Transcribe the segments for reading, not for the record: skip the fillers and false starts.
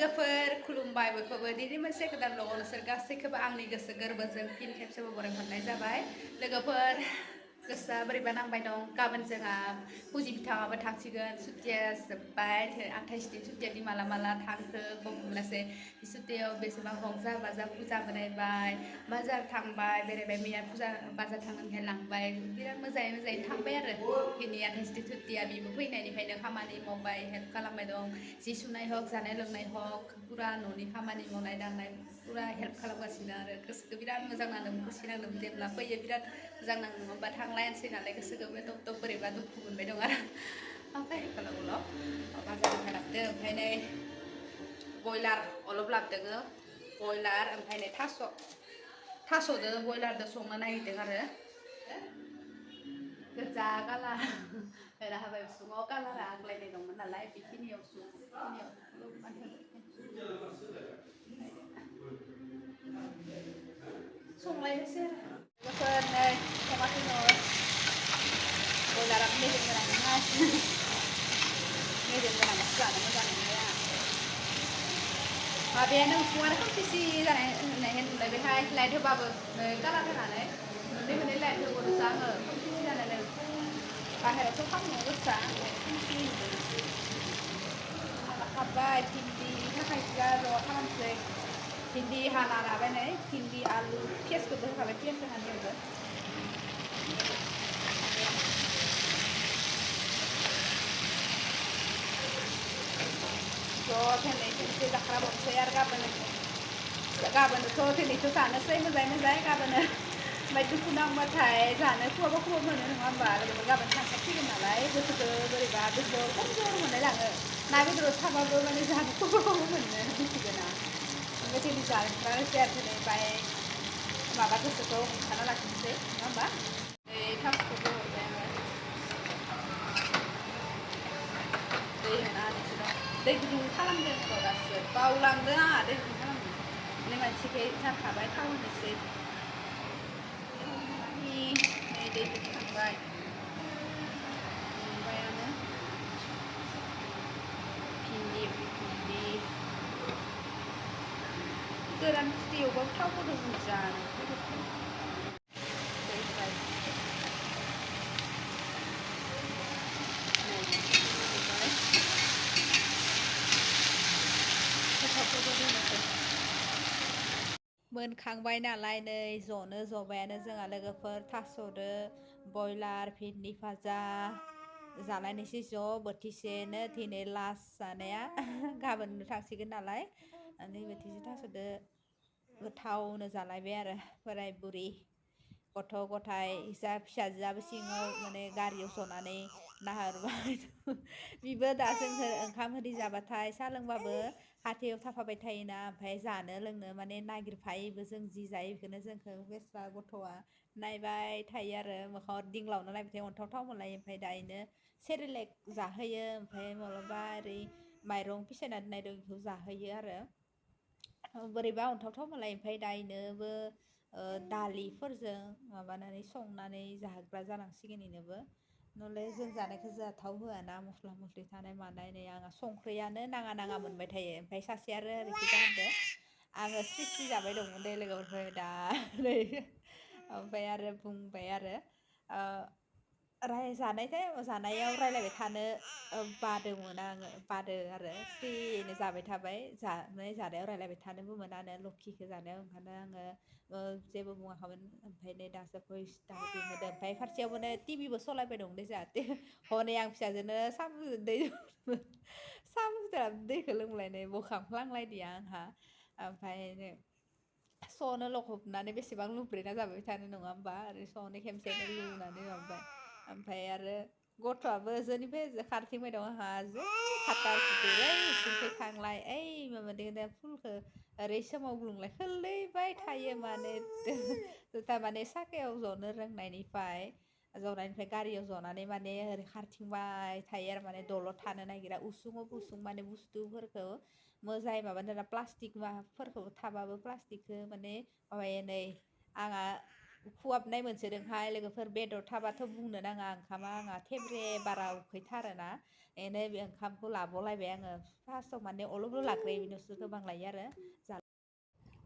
लोगोफोर खुलुमबाय बयखौबो दिनै मोनसे गोदान ब्लगाव नोंसोर गासैखौबो आंनि गोसो गोरबोजों फिन खेबसेबो बरायहरनाय जाबाय लोगोफोर गोसोआ बोरैबा नांबाय दं गाबोन जोंहा फुजि बिथाङाबो थांसिगोन सुटिया जोब्बाय 28 दिन सुटियानि माला माला थांखो गमलासे सुटियाव बेसेबां रंजा बाजा फुजा बनायबाय बाजार थांबाय बेरायबाय मैया फुजा बाजार थांनानैहाय लांबाय बिराद मोजाङै थांबाय आरो दिनै 28 दिन सुटिया बिबो फैनायनिफ्रायनो खामानि मावबाय हेल्प खालामबाय दं जि सुनाय हक जानाय लोंनाय हक पुरा न'नि खामानि मावनाय दांनाय पुरा हेल्प खालामगासिनो आरो गोसोखौ बिराद मोजां नांदों खुसि नांदों जेब्ला फैयो बिराद मोजां नांदों होमबा थांलायानोसै नालाय गोसोखौबो दब बोरैबा दुखु मोनबाय दं आरो ओमफ्राय खालामोल' बाजारनिफ्राय लाबोदो ओमफ्राय नै बयलार अलप लाबोदोङो बयलार ओमफ्राय नै थास'दो बयलारदो संनो नागिरदों आरो गोजा कालार होना होबाय उसुङाव कालारा आग्लायनाय दंमोन नालाय बेखिनियाव संलायनोसै आरो नै टमाट' बयलारा मेजेम गोनां नङा मेजेम गोनांबासो जानो मोजां मोननाया माबायानो उसुङानो खोमसिसि जानाय होननायहाय नुलायबायहाय लाइट होबाबो कालार होनानै मोननै लाइट होबावदोंसो आङो खोमसिसि जानानै बाहेरायावथ' खालामनो गोसा खोमसि नुदों हाबबाय भिन्दिनि थाखाय र' खालामसै भिन्दि हाना लाबाय नै भिन्दि आलु पियासखौबो होखाबाय पियास होनानै एवदो ज' दिनै खेनसे जाख्राबावनोसै आरो गाबोनथ' दिनैथ' जानोसै मोजाङै गाबोन ओमफ्राय दुखु नांबाथाय जानो खहाबा मोनो नङा होमबा लोगोफोर गाबोन थांखासिगोन नालाय गोसोखौ बोरैबा गोसोआव खमजर मोनलाय लाङो ना बेदराव थाबाबो माने जानो खहाबो मोनो मिथिगोना ओमफ्राय दिनै जानोसै आरो दिनै ओमफ्राय माबा गोसोखौ हमथाना लाखिनोसै नङा होमबा थावखौबो हरबाय आङो दै होना होनोसै दै गुदुं खालामदों र' दासो बावलांदों आंहा दै गुदुं खालामनो माने मानसिखै जाखाबाय थाव होनोसै नै दै होखांबाय संबायानो भिन्दि गोरान खेथि एवबाबो थाव गुदुं जानो मोनखांबाय नालाय नै जबायानो जोंहा लोगोफोर थास'दो बयलार भिन्दि भाजा जालायनोसै ज' बोथिसेनो दिनै लास्ट जानाया गाबोन थांसिगोन नालाय नै बोथिसे थास'दो गोथावनो जालायबाय आरो बोराय बुरि गथ' गथाय फिसाजोआबो सिङाव माने गारियाव जनानै नाहरबाय बिबो दा जोंनो ओंखाम ओंख्रि जाबाथाय साहा लोंबाबो हाथायाव थाफाबाय थायोना ओमफ्राय जानो लोंनो माने नागिरफायोबो जों जि जायो बेखौनो जोंखौ बेस्रा गथ'आ नायबाय थायो आरो मोखाङाव दिंलावनो नायबाय थायो अन्थाव मोनलायो ओमफ्राय दायनो सेरेलेक जाहोयो ओमफ्राय माब्लाबा ओरै माइरं फिसायना दोननाय दं बेखौ जाहोयो आरो बोरैबा अन्थाव मोनलायो ओमफ्राय दायनोबो दालिफोरजों माबानानै संनानै जाहोग्रा जानांसिगोन इनोबो नले जों जानायखौ जाथाव होआ ना मस्ला मस्लि थानाय मानाय नै आंहा संख्रियानो नाङा मोनबाय थायो ओमफ्राय सासे आरो ओरैखि जाहोदो आङो स्रि जाबाय दंमोन दे लोगोफोर दा नै ओमफ्राय आरो बुंबाय आरो जानायाव रायलायबाय थानो बादोंमोन आरो स्रिनो जाबाय थाबाय जानायाव रायलायबाय थानोबो मोनानो लक्षिखौ जानायाव ओंखायनो आङो जेबो बुङाखैमोन ओमफ्राय नै दासो भइस होदो ओमफ्राय फारसेयावबो टिभिबो सलायबाय दं दे जाहाथे हनै आं फिसाजोनो सामुसजों दैखौ लोंलायनाय बोखांफ्लांलायदिया आंहा ओमफ्राय स'नो लखबनानै बेसेबां लुब्रेना जाबाय थानो नङा होमबा ओरै स'नो खेमसेनो लुनानै माबाबाय ओमफ्राय आरो गथ'आबो जोंनिफ्राय खारथिंबाय दं आंहा जै खाथार खुथेरै उसुंखै थांलाय ओइ माबादों फुलखौ ओरै सोमावग्लुंलाय खोलैबाय थायो माने थारमाने साखायाव जनो रोंनायनिफ्राय गारियाव जनानै माने ओरै खारथिंबाय थायो आरो माने दलद थानो नागिरा उसुं माने बुस्थुफोरखौ मोजाङै माबानो प्लास्टिक माबाफोरखौ थाबाबो प्लास्टिकखौ माने माबायो नै आंहा खुहाबनाय मोनसोदोंहाय लोगोफोर बेदर थाबाथ' बुंनो नाङा ओंखामा आंहा थेब्रे बारा उखैथारोना एनो बे ओंखामखौ लाबावलायबाय आङो फार्स्टआव माने अल'ल' लाग्रोयो बिनावसो गोबां लायो आरो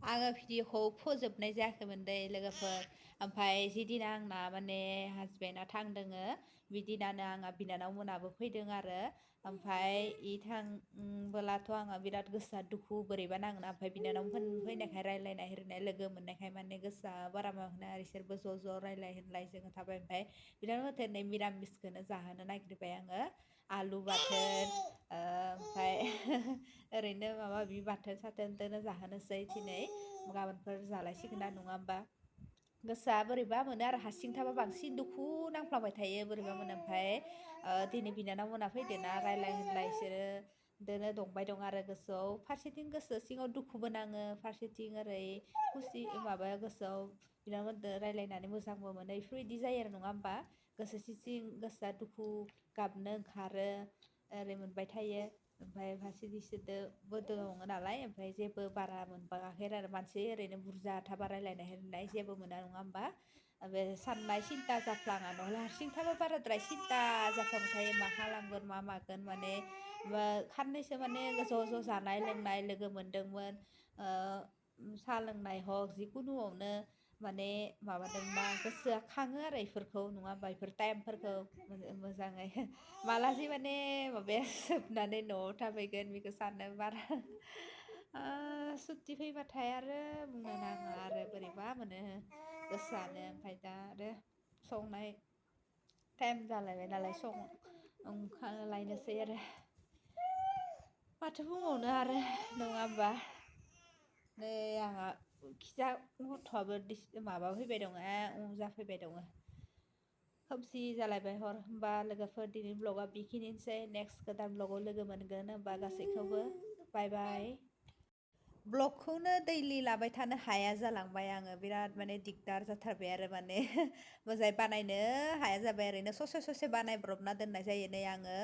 आङो भिडिअखौ फोजोबनाय जायाखैमोन दै लोगोफोर ओमफ्राय जिदिना आंना माने हासबेन्डआ थांदोङो बिदिनानो आंहा बिनानाव मोनाबो फैदों आरो ओमफ्राय इ थांबोलाथ' आंहा बिराद गोसोआ दुखु बोरैबा नाङोना ओमफ्राय बिनानाव फैनायखाय रायलायनाय हिरनाय लोगो मोननायखाय माने गोसोआ बारा माबाना इसोरबो ज' रायलाय होनलाय जोङो थाबाय ओमफ्राय बिनानाव होथेरनाय मिरामिसखौनो जाहोनो नागिरबाय आङो आलु बाथोन ओमफ्राय ओरैनो माबा माबि बाथोन साथोनदोनो जाहोनोसै दिनै गाबोनफोर जालायसिगोन ना नङा होमबा गोसोआ बोरैबा मोनो आरो हारसिं थाबा बांसिन दुखु नांफ्लांबाय थायो बोरैबा मोनो ओमफ्राय दिनै बिनानाव मोना फैदोंना रायलाय होनलाय इसोरो दोनो दंबाय दं आरो गोसोआव फारसेथिं गोसो सिङाव दुखुबो नाङो फारसेथिं ओरै खुसि माबा गोसोआव बिनानावमोनदो रायलायनानै मोजांबो मोनो इफोरबायदि जायो आरो नङा होमबा गोसो सिं गोसोआ दुखु गाबनो ओंखारो ओरै मोनबाय थायो ओमफ्राय फारसेथिंसोदोबो दङ नालाय ओमफ्राय जेबो बारा मोनबाङाखै आरो मानसि ओरैनो बुरजा थाबा रायलायनाय होननाय जेबो मोना नङा होमबा बे साननाय सिन्था जाफ्लाङा नहले हारसिं थाबा बाराद्राय सिन्था जाफ्लांबाय थायो मा खालामगोन मा मागोन माने खाननैसो माने ज' जानाय लोंनाय लोगो मोनदोंमोन साहा लोंनाय हक जिखुनुआवनो माने माबादोंबा गोसोआ खाङो आरो इफोरखौ नङा होमबा इफोर टाइमफोरखौ मोजाङै माला जि माने माबाया जोबनानै न'आव थाफैगोन बेखौ साननो बारा सुथि फैबाथाय आरो बुंनो नाङा आरो बोरैबा मोनो गोसोआनो ओमफ्राय दा आरो संनाय टाइम जालायबाय नालाय ओंखारलायनोसै आरो माथो बुंबावनो आरो नङा होमबा नै आंहा खिजा गथ'आबो माबा फैबाय दङ जाफैबाय दङ खोमसि जालायबाय हर होमबा लोगोफोर दिनै ब्लगा बेखिनिसै नेक्स्ट गोदान ब्लगाव लोगो मोनगोन होमबा गासैखौबो बाय बाय ब्लगखौनो दैलि लाबाय थानो हाया जालांबाय आङो बिराद माने दिगदार जाथारबाय आरो माने मोजाङै बानायनो हाया जाबाय ओरैनो ससे बानायब्रबना दोननाय जायो नै आङो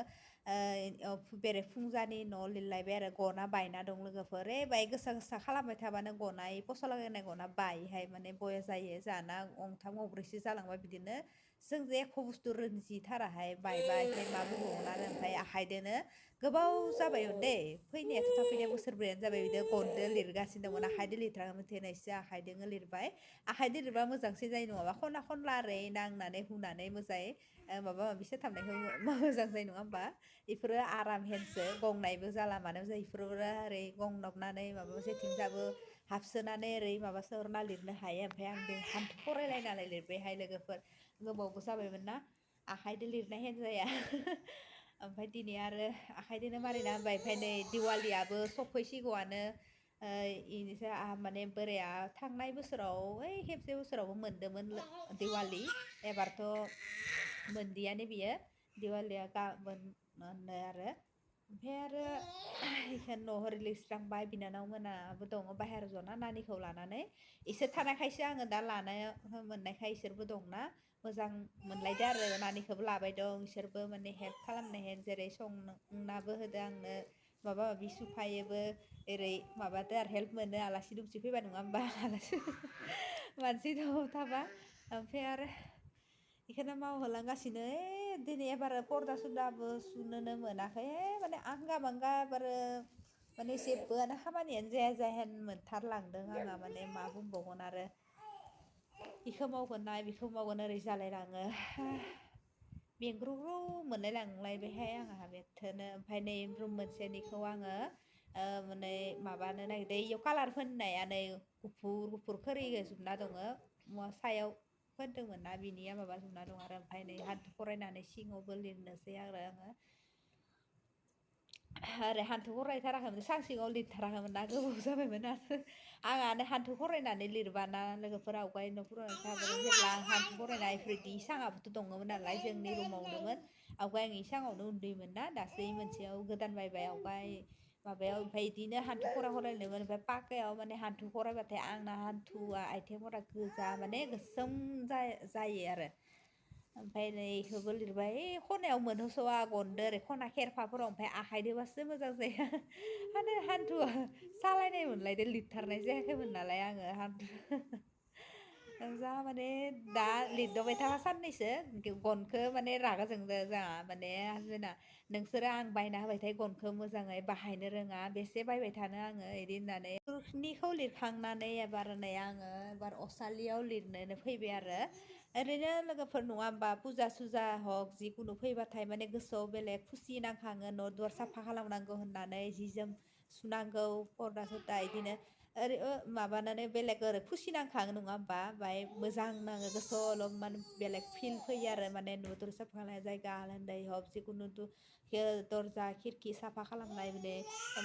बेरे फुंजानि न' लिरलायबाय आरो गना बायना दं लोगोफोर बाय गोसा खालामबाय थाबानो गनाय फसला होनाय गना बायोहाय माने बया जायो जाना गंथाम गंब्रैसो जालांबाय बिदिनो जों जे एख' बुस्थु रोंजिथाराहाय बायबाय मा बुंबावगोन आरो ओमफ्राय आखाइदोनो गोबाव जाबाय दे फैनायाथ' थाफैनाया बोसोरब्रैयानो जाबाय बिदिनो गनजों लिरगासिनो दंमोन आखाइजों लिरथाराखैमोन दिनैसो आखाइजों लिरबाय आखाइजों लिरबा मोजांसिन जायो नङाबा खना खनला ओरै नांनानै हुनानै मोजाङै माबा माबि सोथाबनायखौ मोजां जायो नङा होमबा बेफोरो आराम हेन्सो गंनायबो जाला मानो जायो बेफोरो ओरै गंनबनानै माबा जेथिंजाबो हाबसोनानै ओरै माबा सोहरना लिरनो हायो ओमफ्राय आं बे हान्थु फरायलायनानै लिरबायहाय लोगोफोर गोबावबो जाबायमोन ना आखाइजों लिरनाय हेन जाया ओमफ्राय दिनै आरो आखाइजोंनो मारिना होनबाय ओमफ्राय नै दिवालियाबो सफैसिगौआनो इनिफ्राय आंहा माने बोराया थांनाय बोसोराव ओइ खेबसे बोसोरावबो मोनदोंमोन दिवालि एबारथ' मोनदियानो बियो दिवालिया गाबोन मोनो आरो ओमफ्राय आरो बेखौनो न'हर लिरस्रांबाय बिनानाव मोनाबो दङ बाहेरायाव जना नानिखौ लानानै इसोर थानायखायसो आङो दा लानो मोननायखाय इसोरबो दंना मोजां मोनलायदो आरो नानिखौबो लाबाय दं इसोरबो माने हेल्प खालामनाय जेरै संनाबो होदो आंनो माबा माबि सुफायोबो ओरै माबादो आरो हेल्प मोनो आलासि दुमसि फैबा नङा होमबा आलासि मानसि न'आव थाबा ओमफ्राय आरो बेखौनो मावहोलांगासिनो दिनै एबार पर्दा सदाबो सुनोनो मोनाखै माने आंगा मांगा एबारो माने जेबोआनो खामानियानो जाया मोनथारलांदों आंहा माने मा बुंबावगोन आरो बेखौ मावगोन ना बेखौ मावगोन ओरै जालायलाङो मेंग्रुग्रु मोनलाय लांलायबायहाय आंहा बेथोनो ओमफ्राय नै रुम मोनसेनिखौ आङो माने माबानो नागिरदों इयाव कालार फोननाया नै गुफुर खोरिजोबना दङ सायाव फोनदोंमोन ना बिनिया माबा जोबना दं आरो ओमफ्राय नै हान्थु फरायनानै सिङावबो लिरनोसै आरो आङो ओरै हान्थु फरायथाराखैमोन सांसिङाव लिरथाराखैमोन ना गोबाव जाबायमोन आरो आंहानो हान्थु फरायनानै लिरबाना लोगोफोरा आवगाय न'फोराव थाबोदों जेब्ला हान्थु फरायनाय इफोरबायदि इसाङाबोथ' दङमोन नालाय जोंनि रुमावनोमोन आवगाय आं इसाङावनो उन्दुयोमोन ना दासो मोनसेयाव गोदान बायबाय आवगाय माबायाव ओमफ्राय बिदिनो हान्थु खरा फरायनोमोन ओमफ्राय पाक्कायाव माने हान्थु फरायबाथाय आंना हान्थुआ आथिंफोरा गोजा माने गोसोम जायो आरो ओमफ्राय नै इखौबो लिरबाय खनायाव मोनहोस'वा गनदो ओरै खना खेरफाफोराव ओमफ्राय आखाइजोंबासो मोजां जायो माने हान्थुआ सालायनाय मोनलायदों लिरथारनाय जायाखैमोन नालाय आङो हान्थु जा माने दा लिरदावबाय था साननैसो गनखौ माने रागा जोंदो जोंहा माने हासबेन्डआ नोंसोरो आं बायना होबाय थायो गनखौ मोजाङै बाहायनो रोङा बेसे बायबाय थानो आङो इदि होननानै निखौ लिरखांनानै एबार नै आङो एबार असालियाव लिरनोनो फैबाय आरो ओरैनो लोगोफोर नङा होमबा फुजा सुजा हक जिखुनु फैबाथाय माने गोसोआव बेलेग खुसि नांखाङो न' दुवार साफा खालामनांगौ होननानै जि जोम सुनांगौ परदा सदा इदिनो ओरै माबानानै बेलेग ओरै खुसि नांखाङो नङा होमबा ओमफ्राय मोजां नाङो गोसोआव अलपमान बेलेग फिल फैयो आरो माने न' दुर साफा खालामनाय जायगा हान्दै हक जिखुनु दरजा खिरखि साफा खालामनाय माने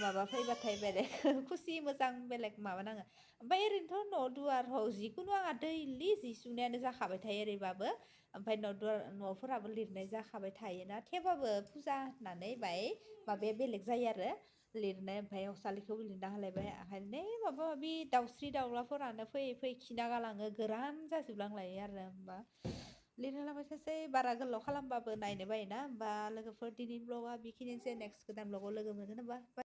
माबा फैबाथाय बेलेग खुसि मोजां बेलेग माबा नाङो ओमफ्राय ओरैनोथ' न' दुवार हक जिखुनु आंहा दैलि जि सुनायानो जाखाबाय थायो ओरैबाबो ओमफ्राय न'फोराबो लिरनाय जाखाबाय थायोना थेवबाबो फुजा होननानै बाय माबाया बेलेग जायो आरो लिरनाय ओमफ्राय असालिखौबो लिरना होलायबाय ओंखायनो माबा माबि दाउस्रि दाउलाफोरानो फैयै फैयै खिना गालाङो गोरान जाजोबलांलायो आरो होमबा लिरना लाबाय थासै बारा गोलाव खालामबाबो नायनो बायोना होमबा लोगोफोर दिनैनि ब्लगा बेखिनिसै नेक्स्ट गोदान ब्लगाव लोगो मोनगोन होमबा